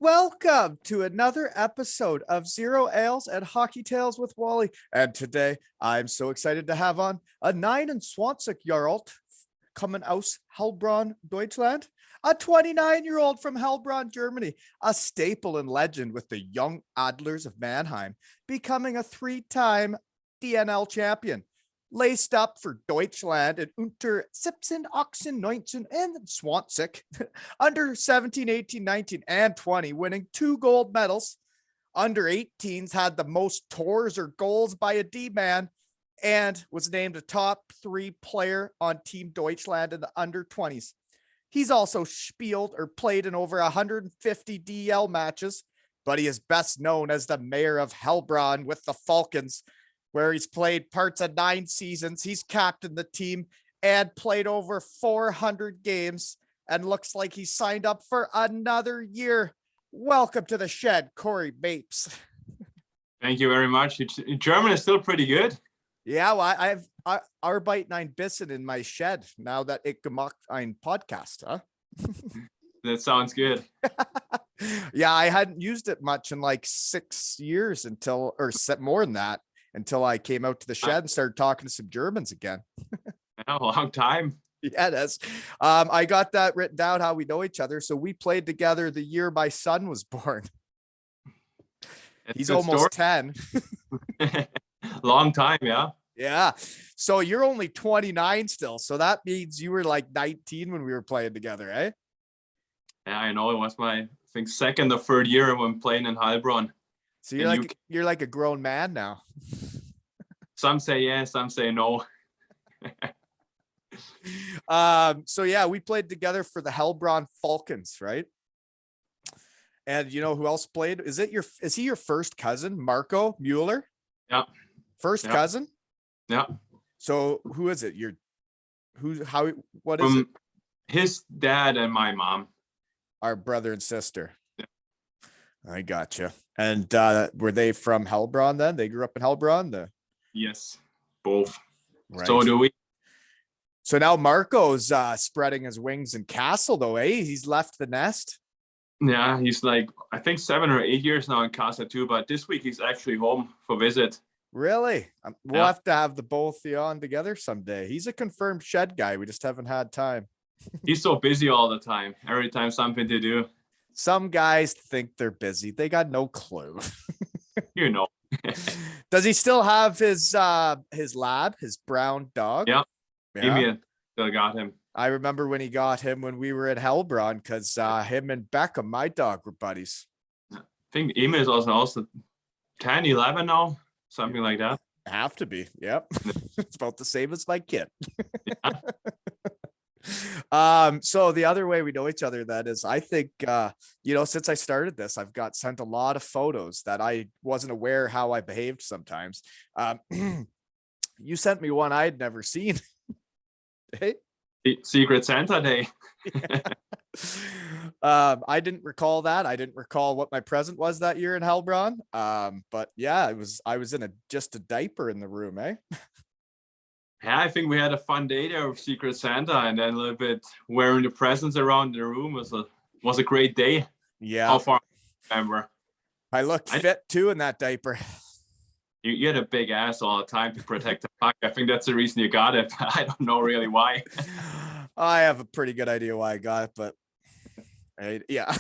Welcome to another episode of Zero Ales and Hockey Tales with Wally. And today I'm so excited to have on a 29-year-old coming aus Heilbronn, Deutschland, a 29-year-old from Heilbronn, Germany, a staple and legend with the Jungadlers of Mannheim, becoming a three-time DNL champion. Laced up for Deutschland and unter 17, 18, 19 and 20, under 17, 18, 19 and 20, winning 2 gold medals. Under 18s had the most tours or goals by a D-man and was named a top 3 player on Team Deutschland in the under 20s. He's also spieled or played in over 150 DL matches, but he is best known as the Mayor of Heilbronn with the Falkens, where he's played parts of 9 seasons. He's captained the team and played over 400 games and looks like he signed up for another year. Welcome to the shed, Corey Mapes. Thank you very much. German is still pretty good. Yeah, well, I have Arbeit ein bisschen in my shed now that ich gemacht ein Podcast, huh? That sounds good. Yeah, I hadn't used it much in like 6 years until, or more than that, until I came out to the shed and started talking to some Germans again. A long time. Yeah, it is. I got that written down, how we know each other. So we played together the year my son was born. He's almost 10. Long time, yeah. Yeah. So you're only 29 still. So that means you were like 19 when we were playing together, eh? Yeah, I know. It was my, I think, second or third year when playing in Heilbronn. So you're like a grown man now. Some say yes, some say no. So yeah, we played together for the Heilbronn Falkens, right? And you know who else played? Is he your first cousin, Marco Mueller? Yeah. First cousin? Yeah. So who is it? What is it? His dad and my mom. Our brother and sister. Yeah. I gotcha. And were they from Heilbronn then? They grew up in Heilbronn? Yes, both. Right. So do we. So now Marco's spreading his wings in Kassel, though, eh? He's left the nest. Yeah, he's like, I think 7 or 8 years now in Kassel too, but this week he's actually home for visit. Really? We'll have to have the both of you on together someday. He's a confirmed shed guy. We just haven't had time. He's so busy all the time. Every time something to do. Some guys think they're busy. They got no clue. You know. Does he still have his lab, his brown dog? Yeah. Emil still got him. I remember when he got him when we were at Heilbronn, because him and Beckham, my dog, were buddies. I think Emil is also 10, 11 now, something like that. Have to be. Yep. It's about the same as my kid. Yeah. So the other way we know each other, that is, I think, since I started this, I've got sent a lot of photos that I wasn't aware how I behaved sometimes. You sent me one I'd never seen. Hey, Secret Santa Day. I didn't recall that. I didn't recall what my present was that year in Heilbronn. But yeah, I was in just a diaper in the room, eh? Yeah, I think we had a fun day there with Secret Santa, and then a little bit wearing the presents around the room was a great day. Yeah. How far I remember. I looked fit too in that diaper. You had a big ass all the time to protect the puck. I think that's the reason you got it. I don't know really why. I have a pretty good idea why I got it, but yeah.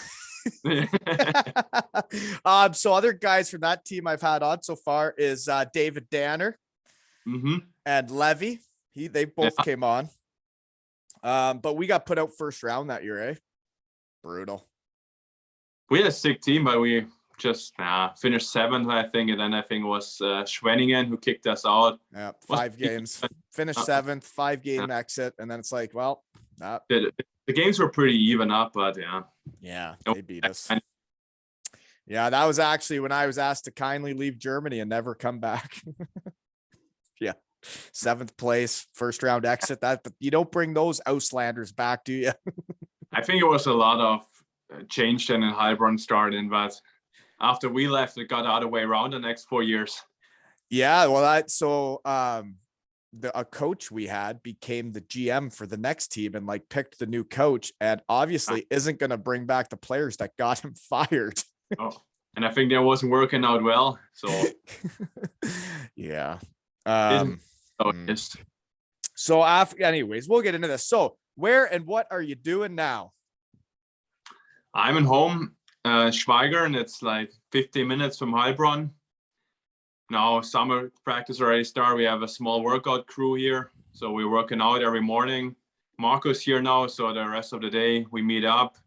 So other guys from that team I've had on so far is David Danner and Levy. They both came on. But we got put out first round that year, eh? Brutal. We had a sick team, but we just finished 7th, I think, and then I think it was Schwenningen who kicked us out. Yeah, 5 games. Finished 7th, 5-game exit, and then it's like, well, the games were pretty even up, but yeah, they beat us. Yeah, that was actually when I was asked to kindly leave Germany and never come back. Yeah, 7th place, first round exit. That you don't bring those Auslanders back, do you? I think it was a lot of change then in Heilbronn starting, but after we left, it got the other way around the next 4 years. Yeah, well, a coach we had became the GM for the next team and like picked the new coach, and obviously isn't going to bring back the players that got him fired. Oh, and I think that wasn't working out well. So yeah. it's So anyways, we'll get into this. So where and what are you doing now? I'm in home, Schweiger, and it's like 15 minutes from Heilbronn. Now summer practice already started. We have a small workout crew here, so we're working out every morning. Marco's here now, so the rest of the day we meet up.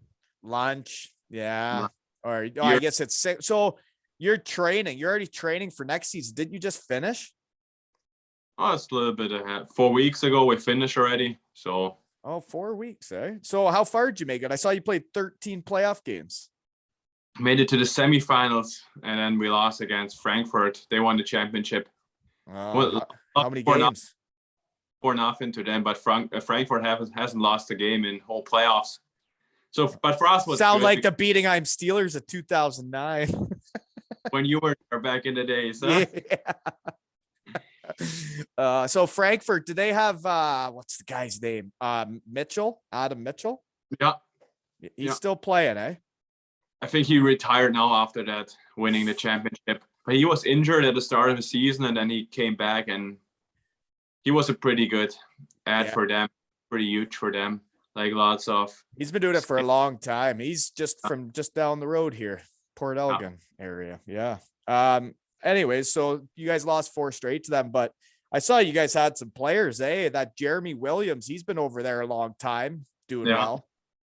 Lunch, yeah. Or I guess it's 6. So you're training. You're already training for next season. Didn't you just finish? Oh, it's a little bit ahead. 4 weeks ago we finished already. So 4 weeks, eh? So how far did you make it? I saw you played 13 playoff games. Made it to the semifinals, and then we lost against Frankfurt. They won the championship. How many games? 4-0 to them, but Frankfurt hasn't lost a game in whole playoffs. So, but for us, sound like the beating I'm Steelers of 2009 when you were there back in the days. Huh? Yeah. So Frankfurt, do they have what's the guy's name? Mitchell, Adam Mitchell. Yeah, he's still playing, eh? I think he retired now after that, winning the championship. But he was injured at the start of the season, and then he came back, and he was a pretty good ad for them, pretty huge for them. Like lots of. He's been doing it for a long time. He's just from just down the road here, Port Elgin area. Yeah. Anyways, so you guys lost 4 straight to them, but I saw you guys had some players, eh? That Jeremy Williams, he's been over there a long time, doing well.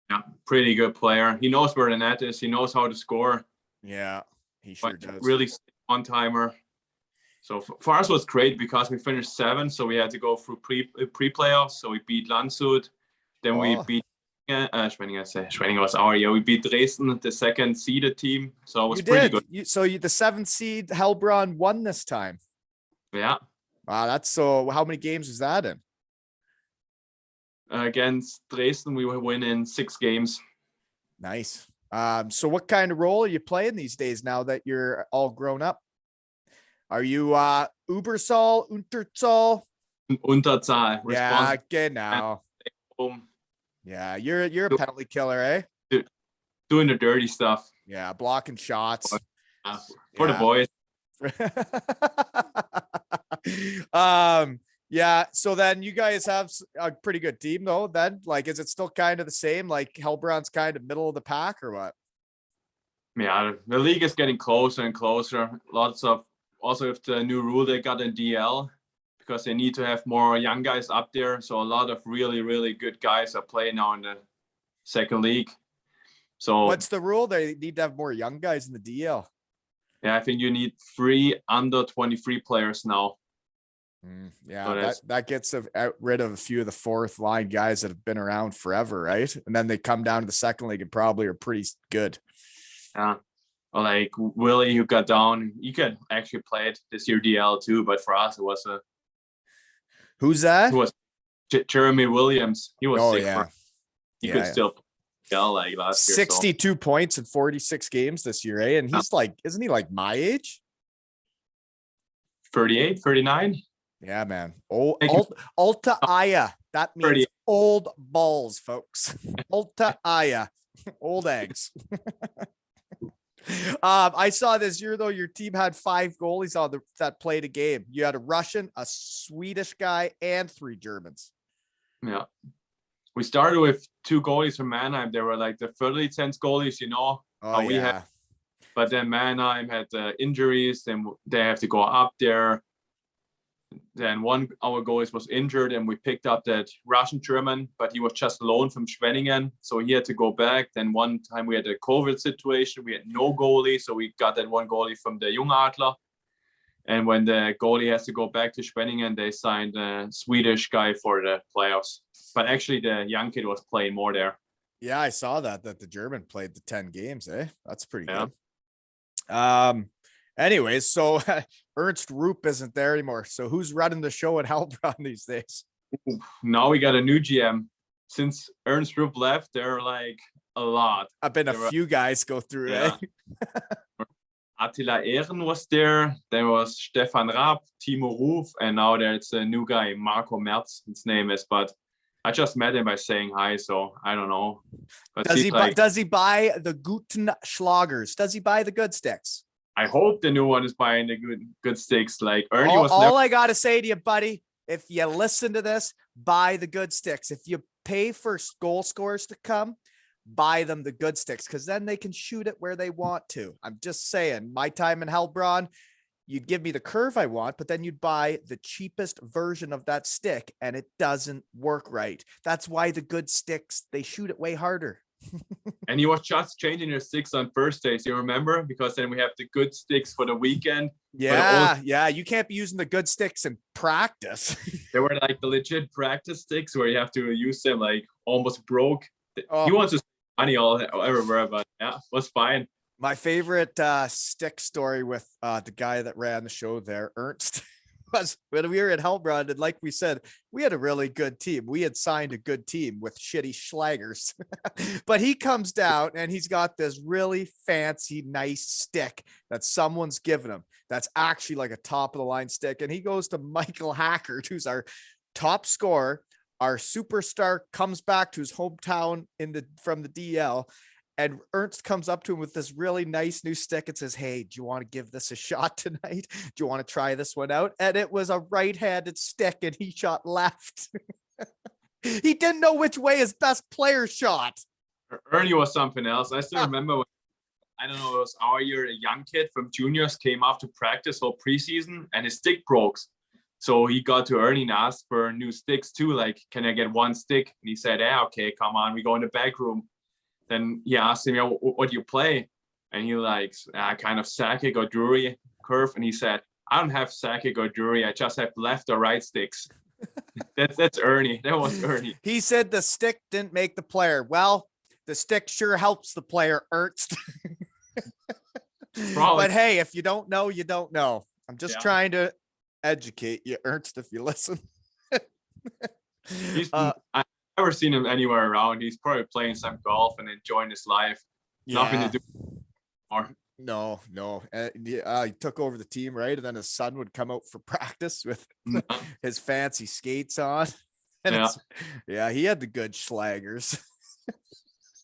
Yeah, pretty good player. He knows where the net is. He knows how to score. Yeah, he sure does. Really on-timer. So for us, it was great because we finished 7th, so we had to go through pre-playoffs. So we beat Landshut. Then we beat Schwenning was our year. We beat Dresden, the 2nd seeded team. So it was pretty good. The 7th seed Heilbronn won this time. Yeah. Wow, that's so. How many games was that in? Against Dresden, we will win in 6 games. Nice. So what kind of role are you playing these days now that you're all grown up? Are you Überzahl, Unterzahl? Unterzahl. Yeah, genau. Yeah, you're a penalty killer, eh? Doing the dirty stuff. Yeah, blocking shots. For the boys. Yeah, so then you guys have a pretty good team though, then? Like, is it still kind of the same? Like Heilbronn's kind of middle of the pack or what? Yeah, the league is getting closer and closer. Lots of, also with the new rule they got in DL, because they need to have more young guys up there. So a lot of really, really good guys are playing now in the 2nd league. So what's the rule? They need to have more young guys in the DL. Yeah, I think you need 3 under 23 players now. Yeah, so that gets rid of a few of the 4th line guys that have been around forever, right? And then they come down to the 2nd league and probably are pretty good. Yeah, or like Willie, who got down, you could actually play it this year DL too, but for us it was a. Who's that? Who was Jeremy Williams? He was sick. Yeah. He could still DL like last year. 62 points in 46 games this year, eh? And he's like, isn't he like my age? 38, 39. Yeah, man. Alta Aya. That means 30. Old balls, folks. Alta Aya. Old eggs. I saw this year though, your team had 5 goalies on that played a game. You had a Russian, a Swedish guy, and 3 Germans. Yeah. We started with 2 goalies from Mannheim. They were like the Förderlizenz goalies, you know. We had, but then Mannheim had injuries, then they have to go up there. Then one our goalies was injured, and we picked up that Russian German, but he was just loaned from Schwenningen, so he had to go back. Then one time we had a COVID situation, we had no goalie, so we got that one goalie from the Jungadler. And when the goalie has to go back to Schwenningen, they signed a Swedish guy for the playoffs. But actually, the young kid was playing more there. Yeah, I saw that the German played the 10 games, eh? That's pretty good. Anyways, so Ernst Rupp isn't there anymore. So who's running the show at Heilbronn these days? Now we got a new GM. Since Ernst Rupp left, there are like a lot. I've been a few guys go through, eh? Attila Ehren was there. There was Stefan Raab, Timo Ruf, and now there's a new guy, Marco Merz, his name is. But I just met him by saying hi, so I don't know. But does he buy the guten Schlagers? Does he buy the good sticks? I hope the new one is buying the good sticks. Like Ernie all I gotta say to you, buddy, if you listen to this, buy the good sticks. If you pay for goal scorers to come, buy them the good sticks, because then they can shoot it where they want to. I'm just saying, my time in Heilbronn, you'd give me the curve I want, but then you'd buy the cheapest version of that stick and it doesn't work right. That's why the good sticks, they shoot it way harder. And you was just changing your sticks on Thursdays, you remember? Because then we have the good sticks for the weekend. Yeah. You can't be using the good sticks in practice. They were like the legit practice sticks where you have to use them like almost broke. He wants to spend money all everywhere, but yeah, was fine. My favorite stick story with the guy that ran the show there, Ernst, was when we were at Heilbronn, and like we said, we had a really good team. We had signed a good team with shitty schlagers. But he comes down and he's got this really fancy, nice stick that someone's given him. That's actually like a top of the line stick. And he goes to Michael Hackert, who's our top scorer, our superstar, comes back to his hometown from the DL. And Ernst comes up to him with this really nice new stick and says, "Hey, do you want to give this a shot tonight? Do you want to try this one out?" And it was a right-handed stick and he shot left. He didn't know which way his best player shot. Ernie was something else. I still remember when, I don't know, it was our year, a young kid from juniors came up to practice for preseason and his stick broke. So he got to Ernie and asked for new sticks too. Like, can I get one stick? And he said, "Yeah, okay, come on, we go in the back room." Then he asked him, "Yeah, what do you play?" And he likes kind of Sakic or Drury curve. And he said, "I don't have Sakic or Drury. I just have left or right sticks." That's Ernie. That was Ernie. He said the stick didn't make the player. Well, the stick sure helps the player, Ernst. But hey, if you don't know, you don't know. I'm just trying to educate you, Ernst, if you listen. I've never seen him anywhere around. He's probably playing some golf and enjoying his life. Nothing to do more. No. He took over the team, right? And then his son would come out for practice with his fancy skates on. And he had the good schlagers.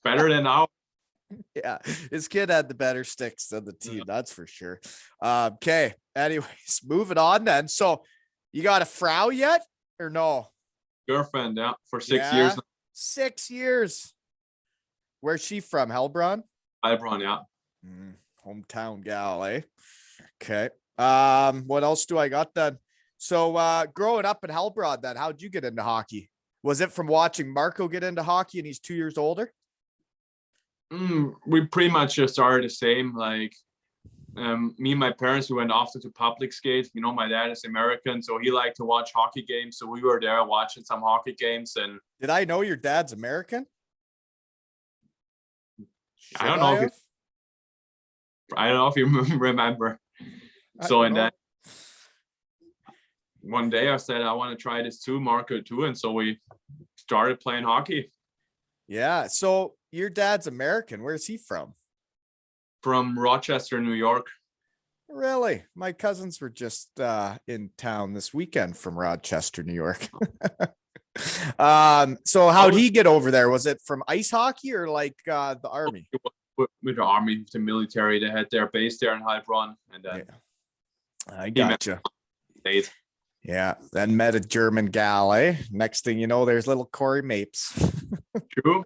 Better than ours. Yeah, his kid had the better sticks than the team, that's for sure. Okay, anyways, moving on then. So you got a Frau yet or no? Girlfriend, for 6 years. 6 years. Where's she from? Heilbronn? Heilbronn, yeah. Hometown gal, eh? Okay. What else do I got then? So growing up in Heilbronn then, how'd you get into hockey? Was it from watching Marco get into hockey and he's 2 years older? We pretty much just started the same. Like me and my parents, we went often to public skates. You know, my dad is American, so he liked to watch hockey games. So we were there watching some hockey games. And did I know your dad's American? I don't know if you remember. So and then one day I said, "I want to try this too, Marco too," and so we started playing hockey. Yeah. So your dad's American. Where's he from? From Rochester, New York. Really? My cousins were just in town this weekend from Rochester, New York. So how'd he get over there? Was it from ice hockey or like the army? With the army, the military, they had their base there in Heilbronn, and then I gotcha. Yeah, then met a German gal, eh? Next thing you know, there's little Corey Mapes. True.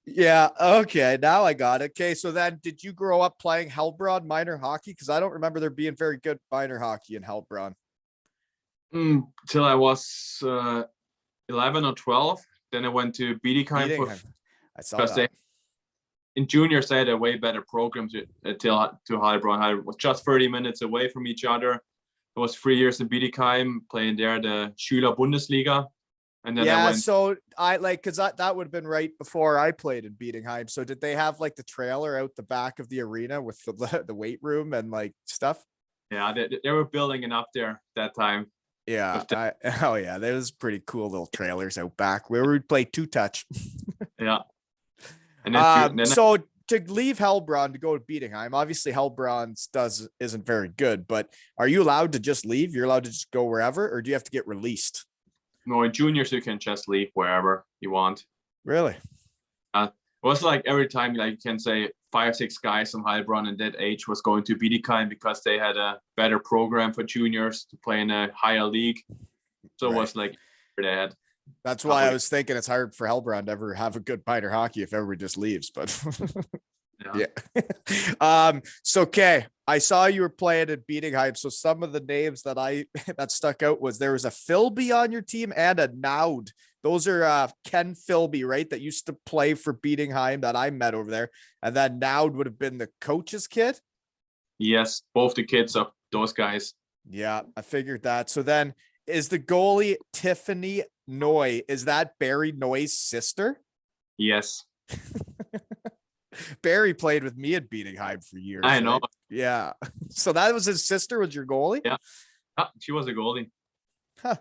Yeah, okay, now I got it. Okay, so then did you grow up playing Heilbronn minor hockey? Because I don't remember there being very good minor hockey in Heilbronn. Till I was 11 or 12. Then I went to Bietigheim. I saw that. In juniors, I had a way better program to Heilbronn. I was just 30 minutes away from each other. I was 3 years in Bietigheim, playing there the Schüler Bundesliga. And then because that would have been right before I played in Bietigheim. So did they have like the trailer out the back of the arena with the weight room and like stuff? Yeah, they were building it up there that time. Yeah. There was pretty cool little trailers out back where we'd play two touch. Yeah. And then so to leave Heilbronn to go to Bietigheim, obviously Heilbronn's isn't very good, but are you allowed to just leave? You're allowed to just go wherever, or do you have to get released? No, in juniors you can just leave wherever you want. Really? It was like every time, like you can say 5-6 guys from Heilbronn in that age was going to Bietigheim because they had a better program for juniors to play in a higher league. So It was like they had. That's why I was thinking it's hard for Heilbronn to ever have a good minor hockey if everybody just leaves, but yeah. So, okay. I saw you were playing at Bietigheim. So some of the names that that stuck out was there was a Philby on your team and a Naud. Those are Ken Philby, right? That used to play for Bietigheim that I met over there. And then Naud would have been the coach's kid. Yes, both the kids of those guys. Yeah, I figured that. So then is the goalie Tiffany Noy, is that Barry Noy's sister? Yes. Barry played with me at Bietigheim for years. I know. Right? Yeah. So that was his sister, was your goalie? Yeah. She was a goalie. Huh.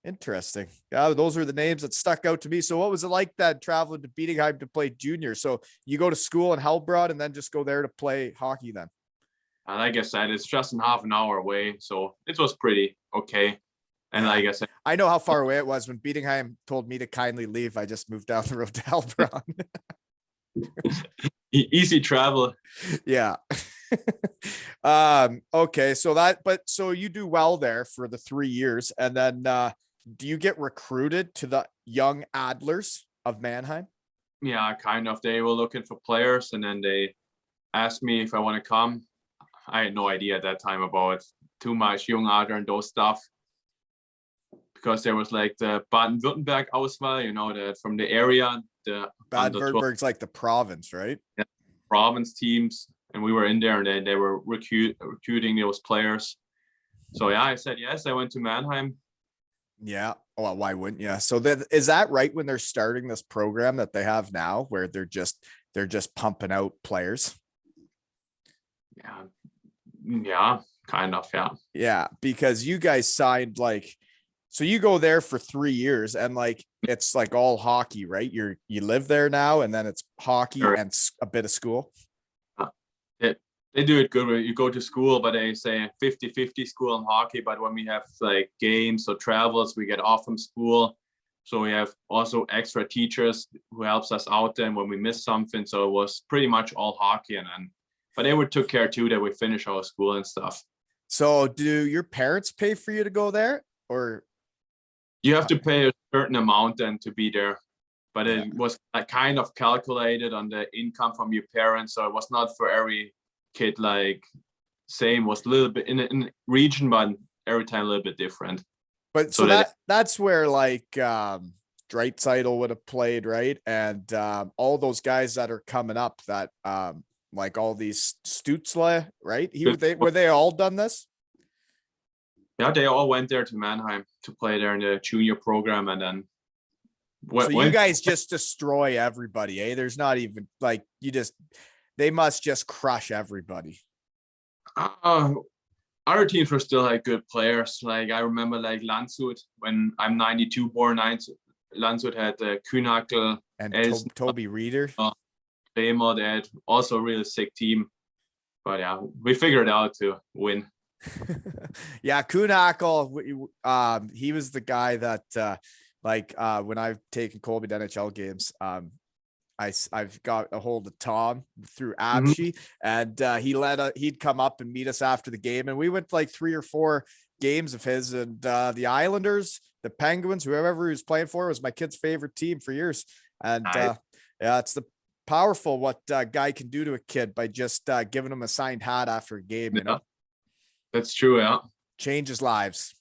Interesting. Yeah, those were the names that stuck out to me. So what was it like that traveling to Bietigheim to play junior? So you go to school in Heilbronn and then just go there to play hockey then? Like I said, it's just in half an hour away. So it was pretty okay. And like I said, I know how far away it was. When Bietigheim told me to kindly leave, I just moved down the road to Heilbronn. Easy travel. Yeah. Okay. So you do well there for the 3 years. And then, do you get recruited to the Jungadlers of Mannheim? Yeah, kind of. They were looking for players and then they asked me if I want to come. I had no idea at that time about too much Jungadler and those stuff. Because there was like the Baden-Württemberg Auswahl, from the area. The Baden-Württemberg's like the province, right? Yeah, province teams. And we were in there and they were recruiting those players. So yeah, I said yes. I went to Mannheim. Yeah. Well, why wouldn't you? So is that right when they're starting this program that they have now where they're just pumping out players? Yeah, kind of. Yeah. Yeah. Because you guys signed so you go there for 3 years and it's like all hockey, right? You live there now and then it's hockey and a bit of school. They do it good. You go to school, but they say 50-50 school and hockey. But when we have like games or travels, we get off from school. So we have also extra teachers who helps us out then when we miss something. So it was pretty much all hockey. But they would took care too that we finish our school and stuff. So do your parents pay for you to go there or? You have to pay a certain amount then to be there, but it was kind of calculated on the income from your parents. So it was not for every kid same, was a little bit in a region, but every time a little bit different. But so that's where Dreisaitl would have played, right? And all those guys that are coming up that all these Stutzle, right? Were they all done this? Yeah, they all went there to Mannheim to play there in the junior program, and then. You guys just destroy everybody, eh? There's not even they must just crush everybody. Other teams were still good players. I remember Landshut when I'm 92 born. Landshut had Kühnhackl and Toby Reeder. Bremer, they had also a really sick team. But yeah, we figured out to win. Yeah, Kühnhackl, he was the guy that when I've taken Colby to NHL games, I've got a hold of Tom through Abshi, and he'd come up and meet us after the game, and we went 3 or 4 games of his, and the Islanders, the Penguins, whoever he was playing for was my kid's favorite team for years. And it's the powerful what a guy can do to a kid by just giving him a signed hat after a game. That's true. Yeah, changes lives.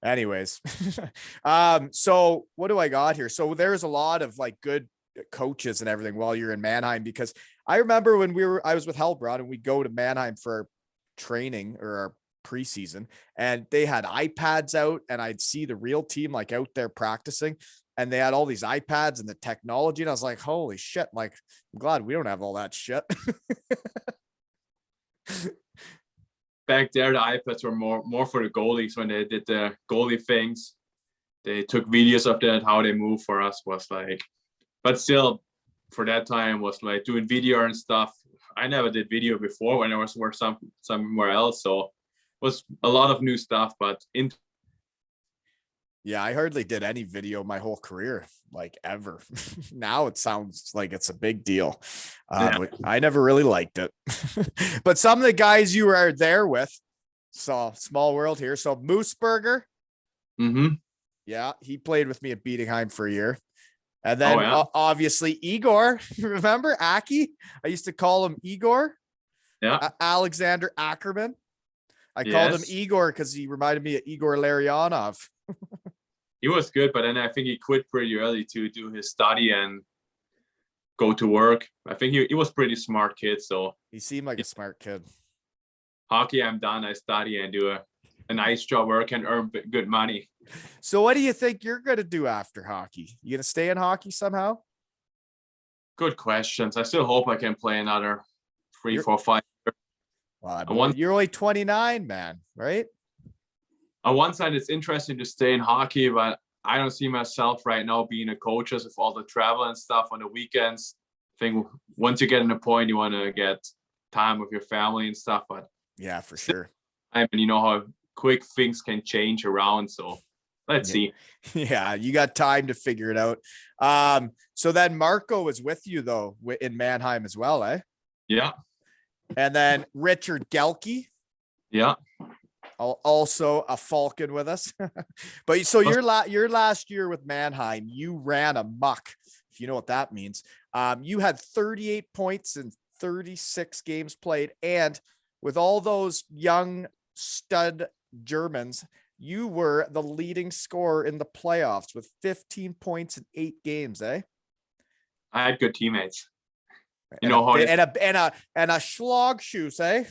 Anyways, so what do I got here? So there's a lot of good coaches and everything while you're in Mannheim, because I remember when I was with Heilbronn and we'd go to Mannheim for training or our preseason, and they had iPads out, and I'd see the real team out there practicing, and they had all these iPads and the technology, and I was like, holy shit! I'm glad we don't have all that shit. Back there, the iPads were more for the goalies when they did the goalie things. They took videos of that, how they move. For us was but still, for that time was like doing video and stuff. I never did video before when I was somewhere else, so it was a lot of new stuff. But Yeah, I hardly did any video my whole career, like ever. Now it sounds like it's a big deal. I never really liked it. But some of the guys you were there with, so small world here. So Mooseburger. Yeah, he played with me at Bietigheim for a year. And then obviously Igor, remember Aki? I used to call him Igor. Yeah. Alexander Ackerman. I called him Igor because he reminded me of Igor Larionov. He was good, but then I think he quit pretty early to do his study and go to work. I think he was pretty smart kid. So he seemed like a smart kid. Hockey, I'm done. I study and do a nice job where I can earn good money. So what do you think you're going to do after hockey? You going to stay in hockey somehow? Good questions. I still hope I can play another 3, 4, 5 years. Well, you're only 29, man, right? On one side, it's interesting to stay in hockey, but I don't see myself right now being a coach with all the travel and stuff on the weekends. I think once you get in a point, you want to get time with your family and stuff. But yeah, for sure. I mean, you know how quick things can change around. So let's see. Yeah, you got time to figure it out. So then Marco was with you though in Mannheim as well, eh? Yeah. And then Richard Gelke. Yeah. Also a Falken with us. But so your last year with Mannheim, you ran a muck, if you know what that means. You had 38 points in 36 games played, and with all those young stud Germans, you were the leading scorer in the playoffs with 15 points in 8 games, eh? I had good teammates. And a schlag shoes, eh?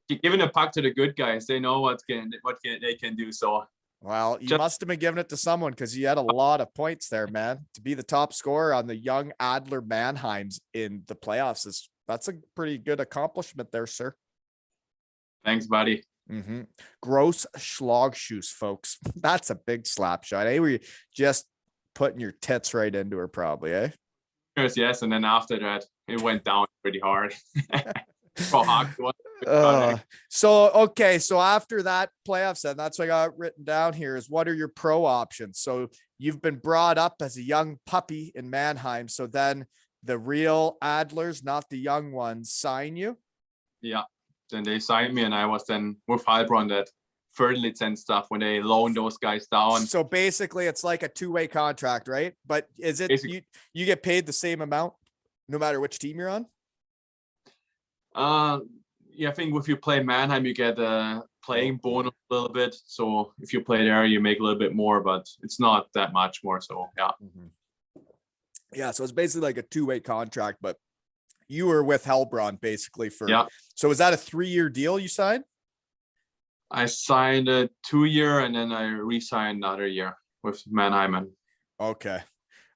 Giving a puck to the good guys, they know what they can do. So, well, you must have been giving it to someone because you had a lot of points there, man. To be the top scorer on the young Adler Mannheims in the playoffs that's a pretty good accomplishment there, sir. Thanks, buddy. Gross Schlagschuss, folks. That's a big slap shot. Eh? Were you just putting your tits right into her, probably, eh? Yes, and then after that, it went down pretty hard. So after that playoffs, then that's what I got written down here is what are your pro options? So you've been brought up as a young puppy in Mannheim. So then the real Adlers, not the young ones, sign you. Yeah. Then they signed me, and I was then with Heilbronn that Fertilitz stuff when they loaned those guys down. So basically, it's like a 2-way contract, right? But is it you get paid the same amount no matter which team you're on? Yeah, I think if you play Mannheim, you get a playing bonus a little bit. So if you play there, you make a little bit more, but it's not that much more. So yeah. Yeah, so it's basically like a 2-way contract, but you were with Heilbronn basically for. Yeah. So was that a 3-year deal you signed? I signed a 2-year and then I re-signed another year with Mannheim. Okay.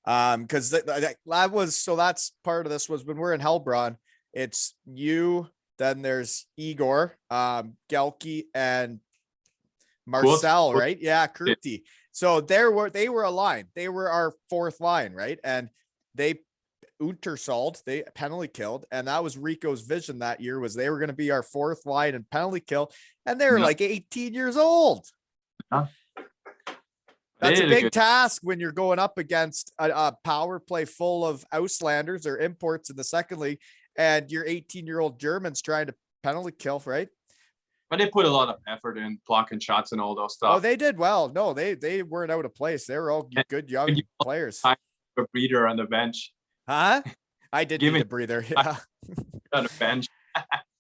Because that was, so that's part of this was when we're in Heilbronn, it's you, then there's Igor, Gelke, and Marcel, right? Yeah, Kurti. So they were a line. They were our 4th line, right? And they Untersold, they penalty killed, and that was Rico's vision that year was they were going to be our 4th line and penalty kill, and they were like 18 years old. That's a big task when you're going up against a power play full of Auslanders or imports in the second league, and your 18-year-old Germans trying to penalty kill, right? But they put a lot of effort in blocking shots and all those stuff. Oh, they did well. No, they weren't out of place. They were all good young players. A breather on the bench. Huh? I did need a breather. Yeah. On the bench.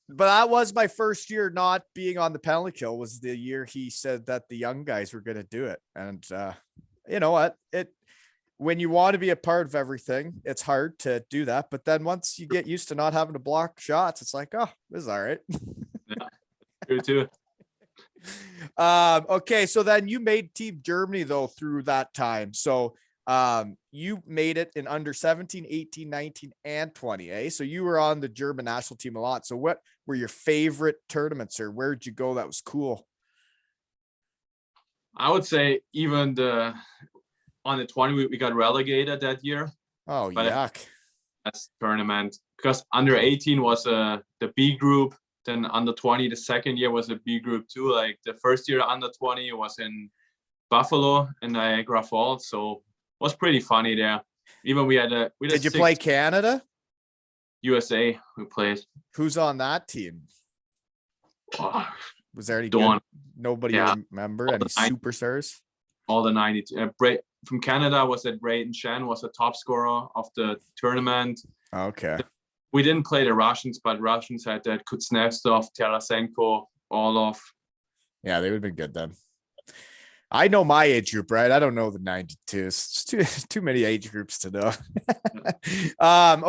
But that was my first year not being on the penalty kill was the year he said that the young guys were going to do it. And you know what? When you want to be a part of everything, it's hard to do that. But then once you get used to not having to block shots, it's like, oh, this is all right. Yeah, true too. Okay, so then you made Team Germany though through that time. So you made it in under 17, 18, 19, and 20, eh? So you were on the German national team a lot. So what were your favorite tournaments, or where'd you go that was cool? I would say even on the 20, we got relegated that year. Oh, yuck. That's tournament because under 18 was the B group. Then under 20, the second year was a B group too. Like the first year under 20 was in Buffalo and Niagara Falls, so it was pretty funny there. Even we had Did you play Canada? USA. We played. Who's on that team? Oh, was there any good? Nobody remember any superstars? All the 90 from Canada was that Brayden Chen was the top scorer of the tournament. Okay. We didn't play the Russians, but Russians had that Kuznetsov, Tarasenko, Orlov. Yeah, they would have been good then. I know my age group, right? I don't know the 92s. It's too many age groups to know.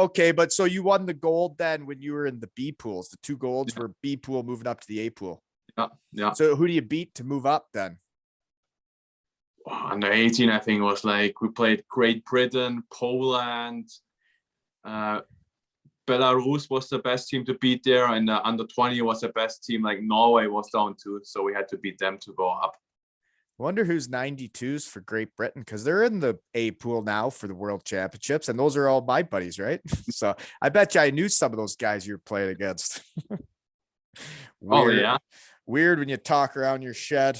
Okay, but so you won the gold then when you were in the B pools. The 2 golds were B pool moving up to the A pool. Yeah. So who do you beat to move up then? Under 18, I think it was like we played Great Britain, Poland, Belarus was the best team to beat there, and under 20 was the best team. Like Norway was down too, so we had to beat them to go up. I wonder who's 92s for Great Britain, because they're in the A pool now for the World Championships, and those are all my buddies, right? So I bet you I knew some of those guys you were playing against. Weird. Oh yeah, weird when you talk around your shed.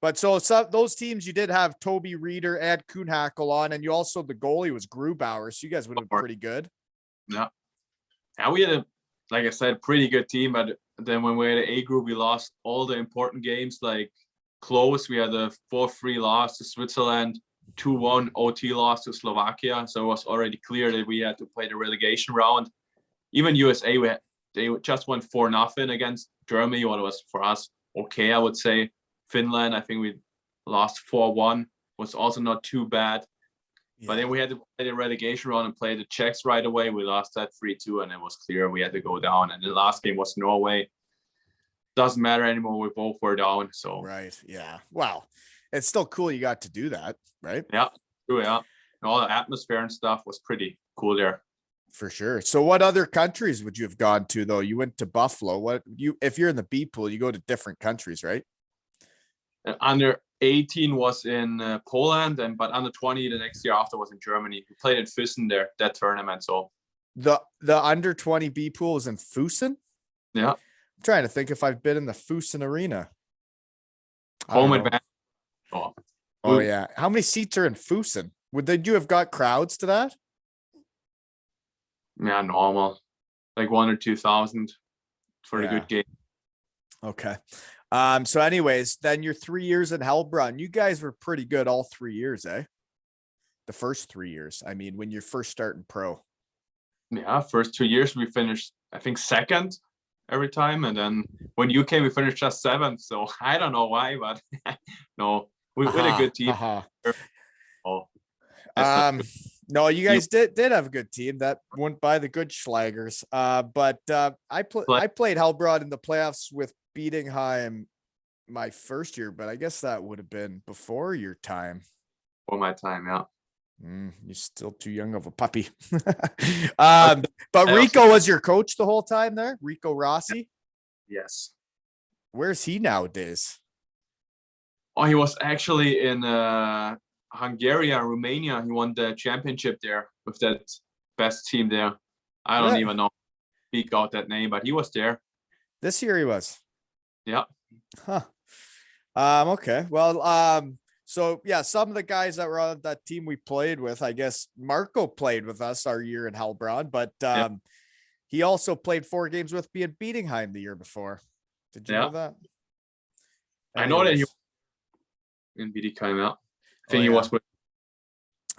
But so those teams you did have Toby Reeder and Kuhnhackl on, and you also the goalie was Grubauer, so you guys would have been pretty good. Yeah, we had like I said, pretty good team, but then when we had an A group, we lost all the important games. Like close, we had a 4-3 loss to Switzerland, 2-1 OT loss to Slovakia, so it was already clear that we had to play the relegation round. Even USA, they just won 4-0 against Germany, what was for us okay, I would say. Finland, I think we lost 4-1, was also not too bad. Yeah. But then we had to play the relegation round and play the Czechs right away. We lost that 3-2, and it was clear we had to go down. And the last game was Norway. Doesn't matter anymore. We both were down. So right, yeah. Wow, it's still cool you got to do that, right? Yeah, yeah. And all the atmosphere and stuff was pretty cool there. For sure. So what other countries would you have gone to though? You went to Buffalo. If you're in the B pool, you go to different countries, right? Under 18 was in Poland, but under 20 the next year after was in Germany. We played in Füssen there, that tournament. So the under 20 B pool was in Füssen. Yeah, I'm trying to think if I've been in the Füssen arena. Home advantage. Oh yeah. How many seats are in Füssen? Did you have got crowds to that? Yeah, normal, like 1,000 or 2,000 for a good game. Okay. So anyways, then your 3 years in Heilbronn, you guys were pretty good all 3 years, eh? The first 3 years. I mean, when you're first starting pro. Yeah, first 2 years we finished, I think, second every time. And then when you came, we finished just 7th. So I don't know why, but no, we had a good team. Oh. No, you guys did have a good team that went by the good Schlagers. But I played Heilbronn in the playoffs with Bietigheim my first year, but I guess that would have been before your time. For my time, yeah. You're still too young of a puppy. But Rico was your coach the whole time there? Rico Rossi? Yes. Where's he nowadays? Oh, he was actually in Hungary and Romania. He won the championship there with that best team there. I don't even know speak out that name, but he was there. This year he was. Yeah. Huh. Okay. Well, so yeah, some of the guys that were on that team we played with, I guess Marco played with us our year in Heilbronn, but he also played 4 games with me in Bietigheim the year before. Did you know that? I know that he in Bietigheim, yeah. I think he was with.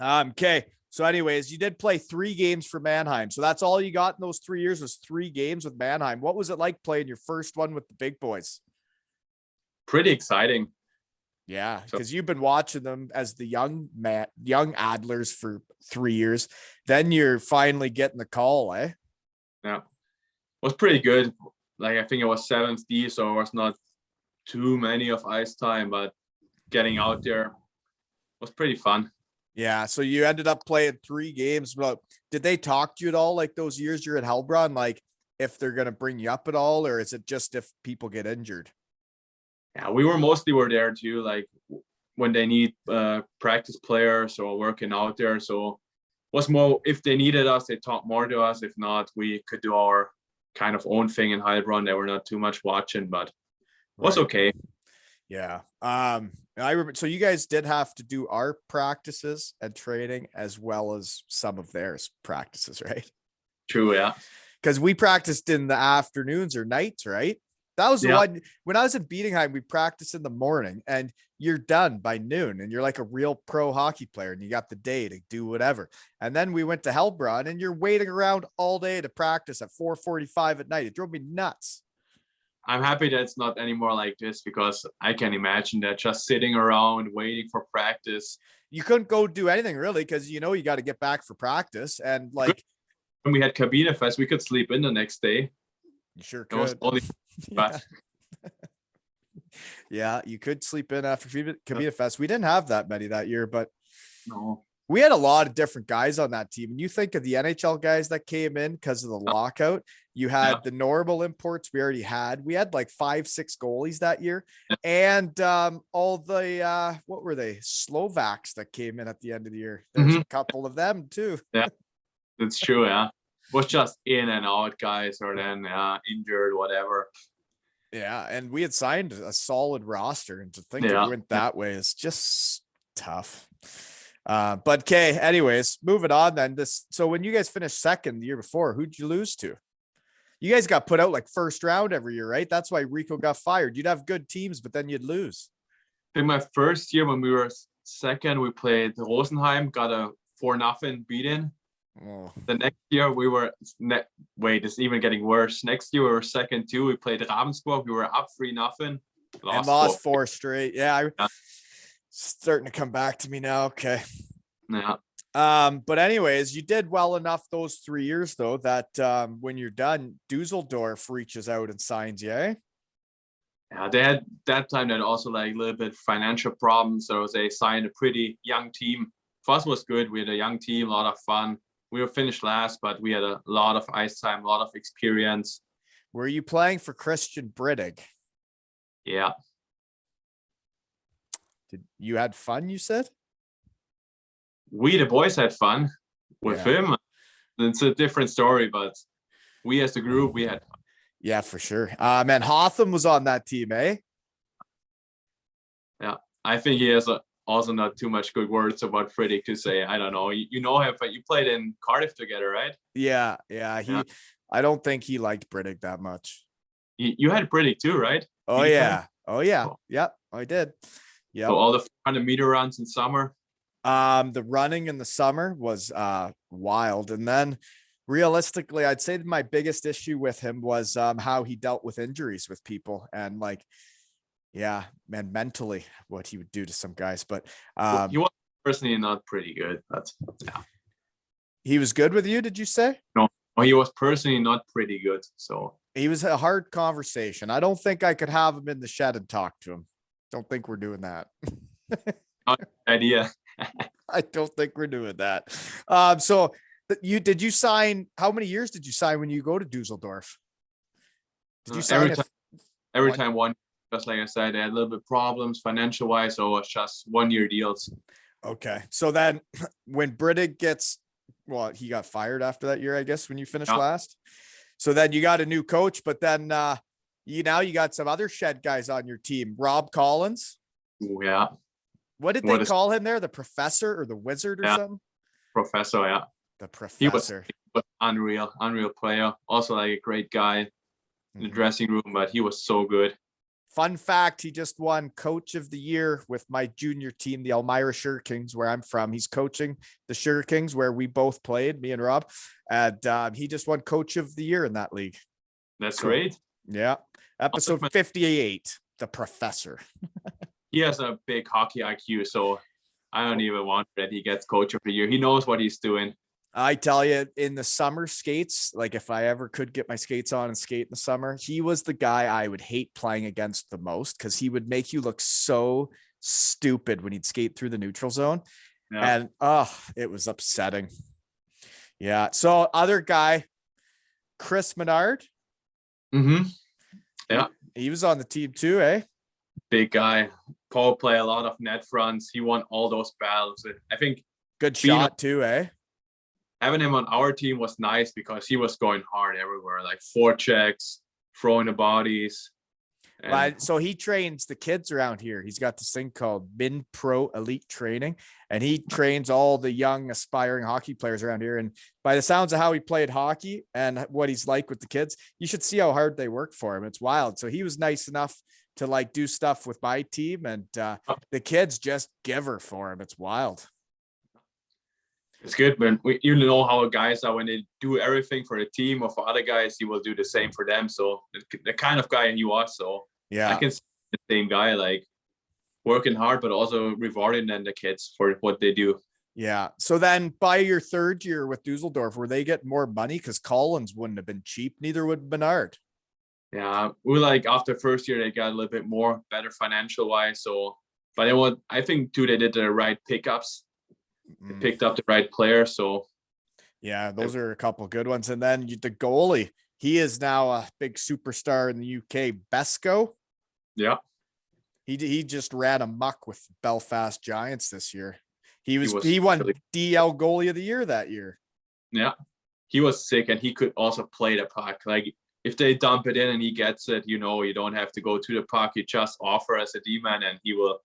Okay. So anyways, you did play 3 games for Mannheim. So that's all you got in those 3 years was 3 games with Mannheim. What was it like playing your first one with the big boys? Pretty exciting. Yeah, because you've been watching them as the young Adlers for 3 years. Then you're finally getting the call, eh? Yeah. It was pretty good. Like I think it was 7th D, so it was not too many of ice time, but getting out there was pretty fun. Yeah, so you ended up playing 3 games. But did they talk to you at all like those years you're at Heilbronn, like if they're going to bring you up at all, or is it just if people get injured? Yeah, we were there too, like when they need practice players or working out there. So was more, if they needed us, they talked more to us. If not, we could do our kind of own thing in Heilbronn. They were not too much watching, but was okay. Yeah. I remember. So you guys did have to do our practices and training as well as some of theirs practices, right? True. Yeah. Because we practiced in the afternoons or nights, right? That was the one when I was in Bietigheim, we practiced in the morning and you're done by noon and you're like a real pro hockey player and you got the day to do whatever. And then we went to Heilbronn and you're waiting around all day to practice at 4:45 at night. It drove me nuts. I'm happy that it's not anymore like this because I can imagine that just sitting around waiting for practice. You couldn't go do anything really because you got to get back for practice. And like when we had Kabine Fest, we could sleep in the next day. You sure could. Only yeah. Yeah, you could sleep in after Kabine Fest. We didn't have that many that year, but no. We had a lot of different guys on that team. And you think of the NHL guys that came in because of the lockout. You had the normal imports we already had. We had like 5-6 goalies that year. And all the, what were they? Slovaks that came in at the end of the year. There's a couple of them too. Yeah, that's true. Yeah. Was just in and out guys or then injured, whatever. Yeah. And we had signed a solid roster. And to think it went that way is just tough. But okay, anyways, moving on then. So when you guys finished second the year before, who'd you lose to? You guys got put out like first round every year, right? That's why Rico got fired. You'd have good teams, but then you'd lose. I think my first year when we were second, we played Rosenheim, got a 4-0 beat-in. Oh. The next year we were wait, it's even getting worse. Next year we were second too. We played Ravensburg. We were up 3-0. Lost 4 straight. Yeah. Starting to come back to me now. Okay. Yeah. But anyways, you did well enough those 3 years though that when you're done, Dusseldorf reaches out and signs you. Eh? Yeah, they had that time that also like a little bit financial problems, so they signed a pretty young team. For us was good. We had a young team, a lot of fun. We were finished last, but we had a lot of ice time, a lot of experience. Were you playing for Christian Brittig? Yeah. Did you had fun, you said? We, the boys, had fun with him. It's a different story, but we as a group, we had fun. Yeah, for sure. And Hotham was on that team, eh? Yeah, I think he has also not too much good words about Fredrik to say. I don't know. You know him, but you played in Cardiff together, right? Yeah. I don't think he liked Brittig that much. You had Brittig too, right? Oh, yeah. Oh, yeah. Yep, I did. Yeah. So all the 400-meter runs in summer. The running in the summer was wild. And then realistically, I'd say that my biggest issue with him was how he dealt with injuries with people and like, man, mentally what he would do to some guys. But he was personally not pretty good. But yeah. He was good with you, did you say? No, he was personally not pretty good. So he was a hard conversation. I don't think I could have him in the shed and talk to him. Don't think we're doing that. Not an idea. I don't think we're doing that. So did you sign? How many years did you sign when you go to Dusseldorf? Did you sign every time one? Just like I said, they had a little bit problems financial wise, so it's just 1-year deals. Okay, so then when Brittig he got fired after that year, I guess, when you finished last. So then you got a new coach, but then you got some other shed guys on your team. Rob Collins. Yeah. What did they call him there? The professor or the wizard or something? Professor, yeah. The professor. He was unreal player. Also like a great guy in the dressing room, but he was so good. Fun fact, he just won Coach of the Year with my junior team, the Elmira Sure Kings, where I'm from. He's coaching the Sure Kings, where we both played, me and Rob. And he just won Coach of the Year in that league. That's great. Yeah. Episode 58, the professor. He has a big hockey IQ, so I don't even want that he gets Coach of the Year. He knows what he's doing. I tell you, in the summer skates, like if I ever could get my skates on and skate in the summer, he was the guy I would hate playing against the most because he would make you look so stupid when he'd skate through the neutral zone. Yeah. And it was upsetting. Yeah. So other guy, Chris Menard. Mm-hmm. Yeah. He was on the team too, eh? Big guy. Paul play a lot of net fronts. He won all those battles. I think good shot too, eh? having him on our team was nice because he was going hard everywhere, like forechecks, throwing the bodies. Right. So he trains the kids around here. He's got this thing called Min Pro Elite Training, and he trains all the young aspiring hockey players around here. And by the sounds of how he played hockey and what he's like with the kids, you should see how hard they work for him. It's wild. So he was nice enough to like do stuff with my team, and the kids just give her for him. It's wild. It's good, man. You know how guys are when they do everything for a team or for other guys, he will do the same for them. So the kind of guy he was. So yeah, I can see the same guy, like working hard, but also rewarding them the kids for what they do. Yeah. So then by your third year with Dusseldorf, were they getting more money? Because Collins wouldn't have been cheap. Neither would Bernard. Yeah. We like after first year, they got a little bit more better financial wise. So, but I think too, they did the right pickups. They picked up the right player. So yeah, those are a couple good ones. And then the goalie, he is now a big superstar in the UK, Besco. Yeah. He just ran amok with Belfast Giants this year. He won really DL goalie of the year that year. Yeah. He was sick, and he could also play the puck. Like if they dump it in and he gets it, you don't have to go to the puck. You just offer as a D-man and he will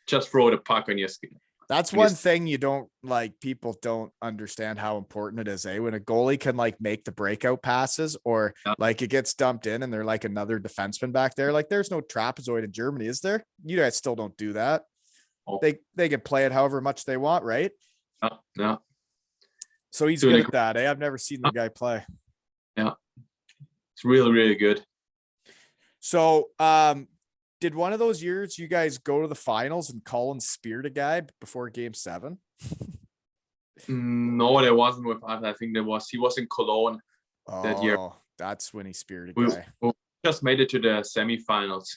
just throw the puck on your skin. That's one thing you don't like. People don't understand how important it is, when a goalie can like make the breakout passes, or like it gets dumped in and they're like another defenseman back there. Like there's no trapezoid in Germany, is there? You guys still don't do that. Oh. They can play it however much they want, right? No. So he's good at that. I've never seen the guy play. Yeah. It's really, really good. So did one of those years you guys go to the finals and Collins speared a guy before game 7? No, there wasn't with us. I think he was in Cologne that year. That's when he speared a guy. We just made it to the semifinals.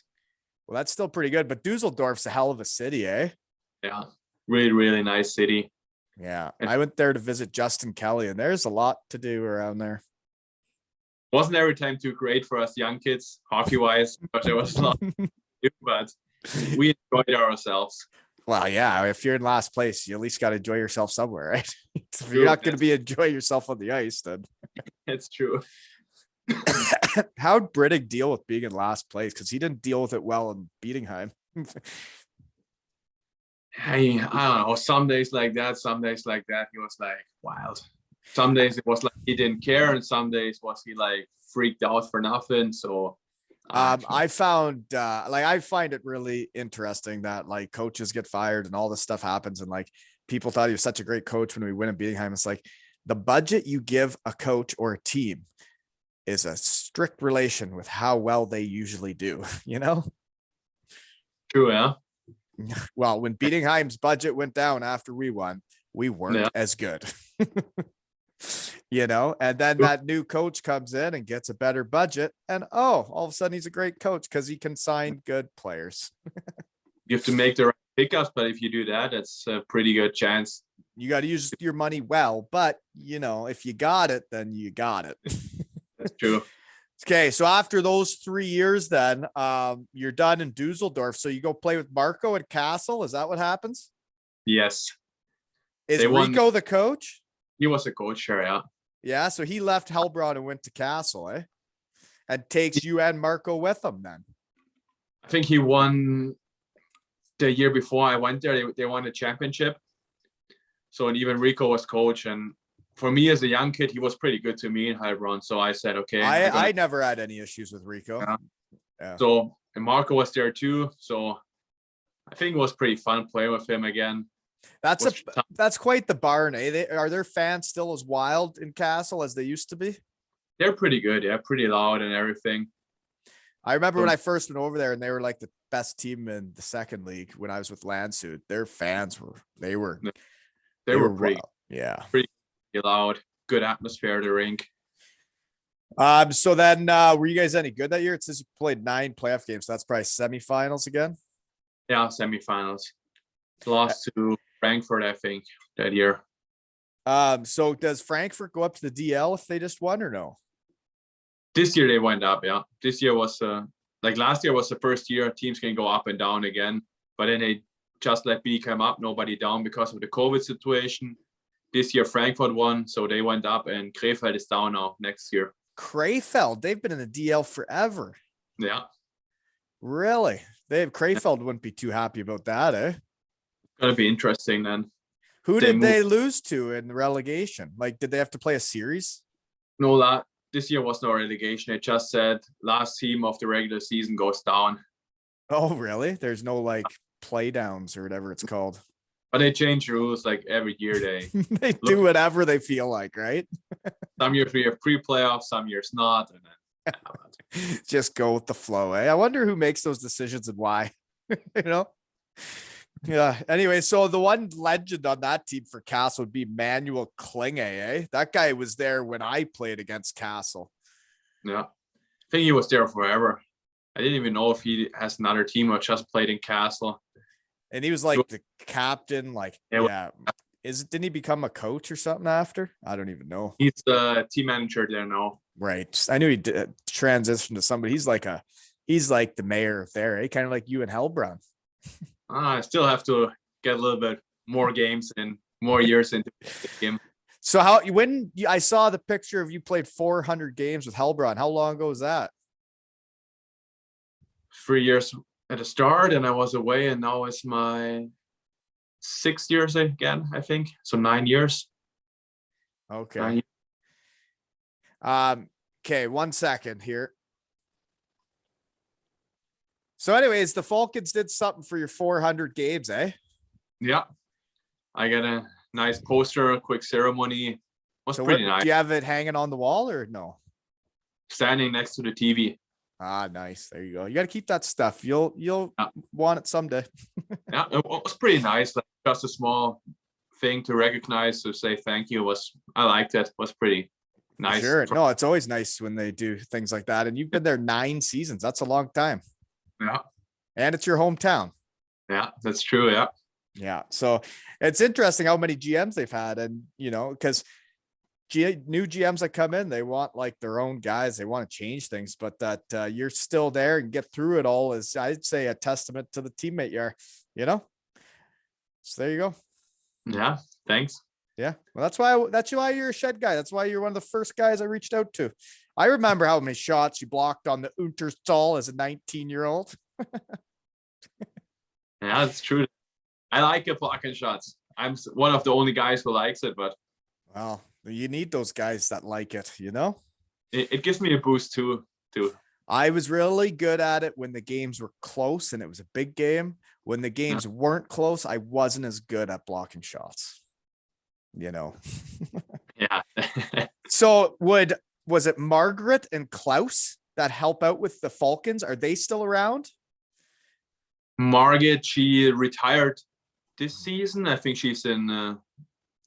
Well, that's still pretty good, but Dusseldorf's a hell of a city, eh? Yeah. Really, really nice city. Yeah. I went there to visit Justin Kelly, and there's a lot to do around there. Wasn't every time too great for us young kids, hockey-wise, but there was a lot to do, but we enjoyed ourselves. Well, yeah, if you're in last place, you at least got to enjoy yourself somewhere, right? If you're not going to be enjoying yourself on the ice, then. It's true. How'd Brittig deal with being in last place? Because he didn't deal with it well in Bietigheim. Hey, I don't know. Some days like that, he was like wild. Some days it was like he didn't care, and some days was he like freaked out for nothing. So I find it really interesting that like coaches get fired and all this stuff happens, and like people thought he was such a great coach when we win in Bietigheim. It's like the budget you give a coach or a team is a strict relation with how well they usually do, True, yeah. Well, when Bietigheim's budget went down after we won, we weren't as good. And then that new coach comes in and gets a better budget, and all of a sudden he's a great coach because he can sign good players. You have to make the right pickups, but if you do that, it's a pretty good chance. You got to use your money well, but if you got it, then you got it. That's true. Okay, so after those 3 years, then you're done in Dusseldorf. So you go play with Marco at Kassel. Is that what happens? Yes. Is Rico the coach? He was a coach, sure, yeah. Yeah, so he left Heilbronn and went to Kassel, eh? And takes you and Marco with him then. I think he won the year before I went there. They won the championship. So, and even Rico was coach. And for me as a young kid, he was pretty good to me in Heilbronn. So I said, okay. I never had any issues with Rico. Yeah. So, and Marco was there too. So I think it was pretty fun playing with him again. That's quite the barn, eh? Are their fans still as wild in Kassel as they used to be? They're pretty good, yeah, pretty loud and everything. I remember when I first went over there, and they were like the best team in the second league when I was with Landshut. Their fans were pretty, yeah, pretty loud. Good atmosphere at the rink. So then, were you guys any good that year? It says you played 9 playoff games. So that's probably semifinals again. Yeah, semifinals. Lost to Frankfurt, I think, that year. So does Frankfurt go up to the DL if they just won or no? This year they went up, yeah. This year was like last year was the first year teams can go up and down again, but then they just let B come up, nobody down because of the COVID situation. this year Frankfurt won, so they went up, and Krefeld is down now next year. Krefeld, they've been in the DL forever. Yeah. Really? Krefeld wouldn't be too happy about that, eh? Gonna be interesting then. Who did they lose to in the relegation? Like, did they have to play a series? No, this year was no relegation. It just said last team of the regular season goes down. Oh, really? There's no like play downs or whatever it's called. But they change rules like every year. They do whatever they feel like, right? Some years we have pre-playoffs, some years not, and then just go with the flow. Eh? I wonder who makes those decisions and why. You know? Yeah. Anyway, so the one legend on that team for Kassel would be Manuel Klinge, eh? That guy was there when I played against Kassel. Yeah. I think he was there forever. I didn't even know if he has another team or just played in Kassel. And he was like the captain, like, yeah. Didn't he become a coach or something after? I don't even know. He's the team manager there now. Right. I knew he did transition to somebody. He's like the mayor of there, eh? Kind of like you in Heilbronn. I still have to get a little bit more games and more years into the game. So I saw the picture of you played 400 games with Heilbronn. How long ago was that? 3 years at the start, and I was away, and now it's my 6 years again, I think. So 9 years. Okay. Okay, 1 second here. So anyways, the Falkens did something for your 400 games, eh? Yeah. I got a nice poster, a quick ceremony. Was pretty nice. Do you have it hanging on the wall or no? Standing next to the TV. Ah, nice. There you go. You got to keep that stuff. You'll want it someday. Yeah, it was pretty nice. Like just a small thing to recognize, to say thank you. I liked it. Was pretty nice. Sure. No, it's always nice when they do things like that. And you've been there 9 seasons. That's a long time. Yeah. And it's your hometown. Yeah, that's true. Yeah. Yeah. So it's interesting how many GMs they've had. And, you know, because new GMs that come in, they want like their own guys. They want to change things, but that you're still there and get through it all is, I'd say, a testament to the teammate you are, you know? So there you go. Yeah. Thanks. Yeah. Well, that's why you're a shed guy. That's why you're one of the first guys I reached out to. I remember how many shots you blocked on the Unterstall as a 19-year-old. Yeah, that's true. I like blocking shots. I'm one of the only guys who likes it, but well, you need those guys that like it, you know? It gives me a boost too. I was really good at it when the games were close and it was a big game. When the games weren't close, I wasn't as good at blocking shots, you know? Yeah. So was it Margaret and Klaus that help out with the Falkens? Are they still around? Margaret, she retired this season. I think she's in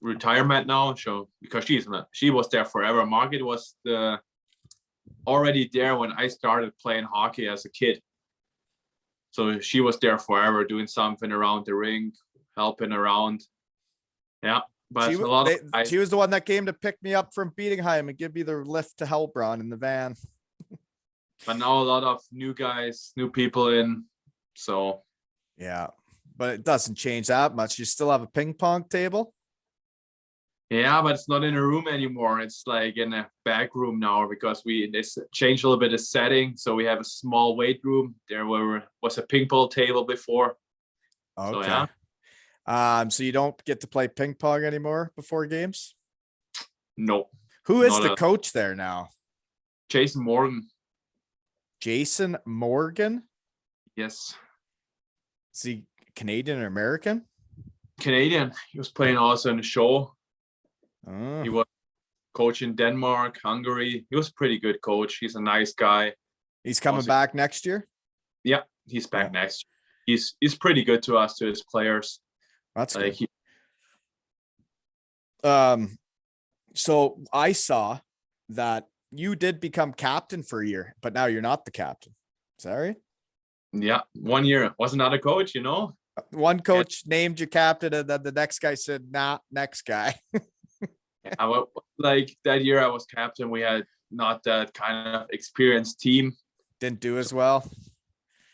retirement now. So because she was there forever. Margaret was already there when I started playing hockey as a kid. So she was there forever, doing something around the rink, helping around. Yeah. But she was the one that came to pick me up from Bietigheim and give me the lift to Heilbronn in the van. But now a lot of new guys, new people in. So yeah, but it doesn't change that much. You still have a ping pong table. Yeah, but it's not in a room anymore. It's like in a back room now because they changed a little bit of setting. So we have a small weight room. There was a ping pong table before. Okay. So, yeah. So you don't get to play ping pong anymore before games? No. Who is the coach there now? Jason Morgan. Jason Morgan? Yes. Is he Canadian or American? Canadian. He was playing also in the show. Oh. He was coach in Denmark, Hungary. He was a pretty good coach. He's a nice guy. He's coming back next year? Yeah, he's back next year. He's pretty good to us, to his players. That's like good. So I saw that you did become captain for a year, but now you're not the captain. Is that right? Yeah, 1 year. Was another coach, you know? One coach named you captain, and then the next guy said, "Nah, next guy." Yeah, like that year I was captain. We had not that kind of experienced team. Didn't do as well.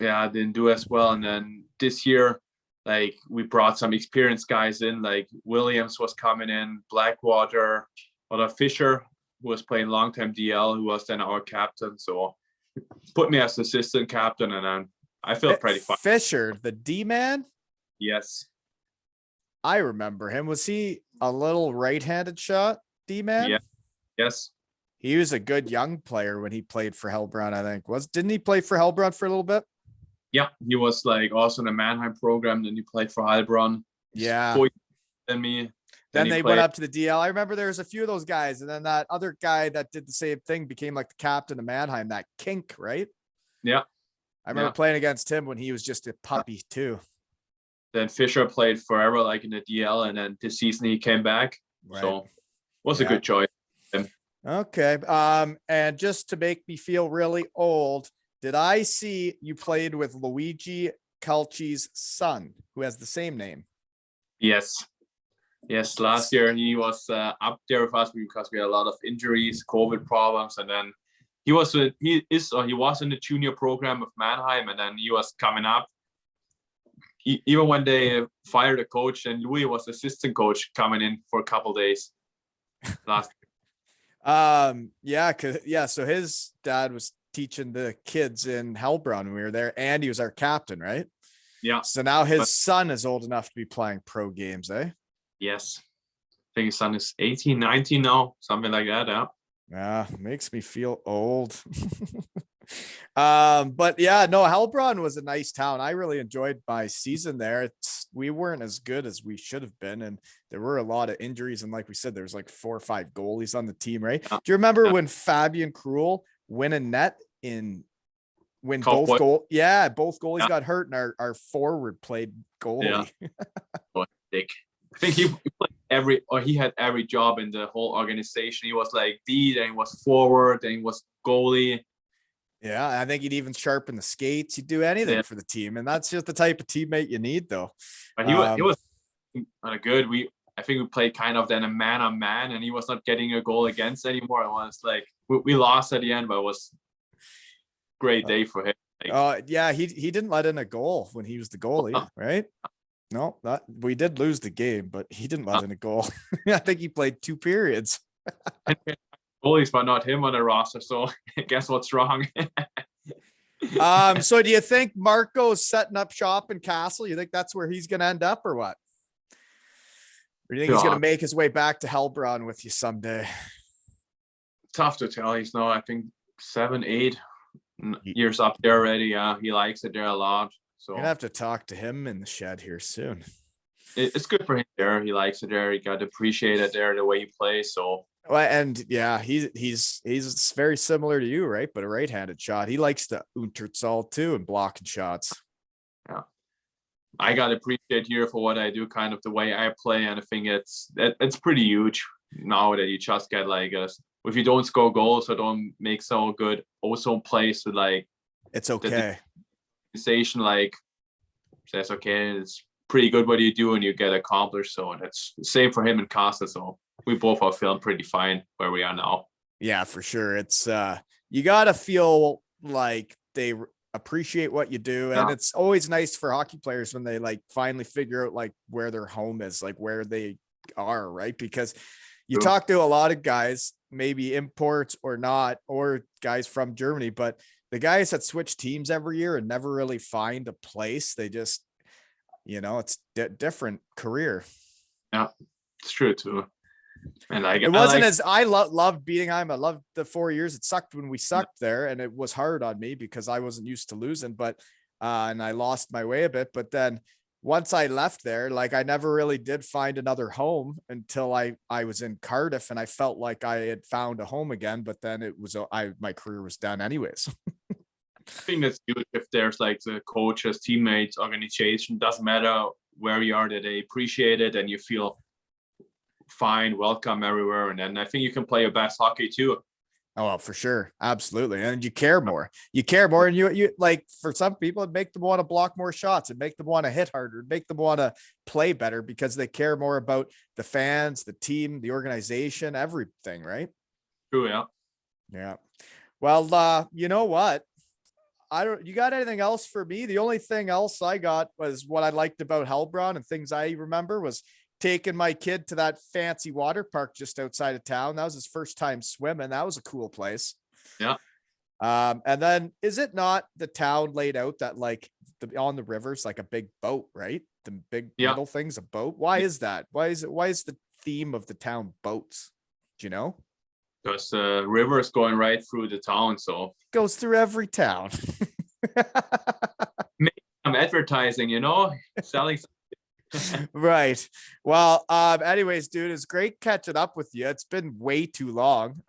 Yeah, I didn't do as well. And then this year like we brought some experienced guys in, like Williams was coming in, Blackwater, or Fisher, who was playing long-time DL, who was then our captain. So put me as assistant captain, and then I felt pretty fine. Fisher, the D-man? Yes. I remember him. Was he a little right-handed shot D-man? Yeah. Yes. He was a good young player when he played for Heilbronn, I think. Didn't he play for Heilbronn for a little bit? Yeah, he was like also in the Mannheim program. Then he played for Heilbronn. Yeah. Than me. Then they went up to the DL. I remember there was a few of those guys, and then that other guy that did the same thing became like the captain of Mannheim. That Kink, right? Yeah. I remember playing against him when he was just a puppy too. Then Fisher played forever, like in the DL, and then this season he came back. Right. So was a good choice. Okay. And just to make me feel really old, did I see you played with Luigi Calci's son, who has the same name? Yes. Yes. Last year he was up there with us because we had a lot of injuries, COVID problems, and then he was in the junior program of Mannheim, and then he was coming up. Even when they fired a coach, and Louis was assistant coach coming in for a couple of days last year. So his dad was teaching the kids in Heilbronn when we were there, and he was our captain, right? Yeah. So now his son is old enough to be playing pro games, eh? Yes. I think his son is 18, 19 now, something like that. Yeah, makes me feel old. But yeah, no, Heilbronn was a nice town. I really enjoyed my season there. We weren't as good as we should have been, and there were a lot of injuries. And like we said, there's like 4 or 5 goalies on the team, right? Do you remember when Fabian Krul win a net when both goalies got hurt, and our forward played goalie? Yeah. I think he had every job in the whole organization. He was like D, then he was forward, then he was goalie. Yeah, I think he'd even sharpen the skates. He'd do anything for the team, and that's just the type of teammate you need, though. But he was good. I think we played kind of then a man on man, and he was not getting a goal against anymore. It was like we lost at the end, but it was a great day for him. He didn't let in a goal when he was the goalie, right? No, we did lose the game, but he didn't let in a goal. I think he played 2 periods. Goalies, but not him on the roster. So guess what's wrong? So do you think Marco's setting up shop in Kassel? You think that's where he's going to end up, or what? Or do you think he's going to make his way back to Heilbronn with you someday? Tough to tell. He's now, I think, 7, 8 years up there already. He likes it there a lot. So you're gonna have to talk to him in the shed here soon. It's good for him there. He likes it there. He got to appreciate it there, the way he plays. So and yeah, he's very similar to you, right? But a right-handed shot. He likes the Unterzahl too and blocking shots. Yeah, I got to appreciate here for what I do, kind of the way I play, and I think it's pretty huge now that you just get like if you don't score goals or don't make so good also plays with like it's okay. Organization like says okay, it's pretty good what you do and you get accomplished. So that's the same for him and Costa. So we both are feeling pretty fine where we are now. Yeah, for sure. It's you gotta feel like they appreciate what you do, and it's always nice for hockey players when they like finally figure out like where their home is, like where they are, right? Because you talk to a lot of guys, maybe imports or not, or guys from Germany, but the guys that switch teams every year and never really find a place, they just, it's different career. Yeah, it's true too. And I loved beating him. I loved the 4 years. It sucked when we sucked there, and it was hard on me because I wasn't used to losing, but and I lost my way a bit. But then once I left there, like I never really did find another home until I was in Cardiff, and I felt like I had found a home again, but then it was, my career was done anyways. I think that's good if there's like the coaches, teammates, organization, doesn't matter where you are, that they appreciate it and you feel fine, welcome everywhere. And then I think you can play your best hockey too. Oh, for sure. Absolutely. And you care more. And you like, for some people, it make them want to block more shots and make them want to hit harder, make them want to play better because they care more about the fans, the team, the organization, everything. Right. True. Yeah. Yeah. Well, you know what? you got anything else for me? The only thing else I got was what I liked about Heilbronn, and things I remember was taking my kid to that fancy water park just outside of town. That was his first time swimming. That was a cool place. Yeah. And then is it not the town laid out that like on the rivers, like a big boat, right? The big middle thing's a boat. Why is that? Why is the theme of the town boats? Do you know? Because the river is going right through the town, so Goes through every town. I'm advertising, selling. Right. Well, anyways, dude, it's great catching up with you. It's been way too long.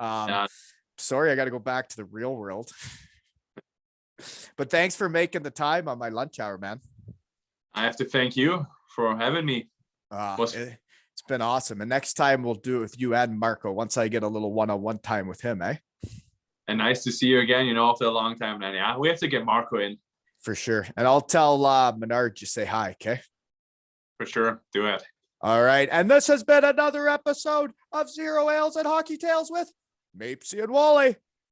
Sorry, I got to go back to the real world. But thanks for making the time on my lunch hour, man. I have to thank you for having me. It's been awesome. And next time we'll do it with you and Marco once I get a little one-on-one time with him, eh? And nice to see you again, after a long time. And yeah, we have to get Marco in. For sure. And I'll tell Menard you say hi, okay? For sure. Do it. All right. And this has been another episode of Zero Ales and Hockey Tales with Mapesy and Wally.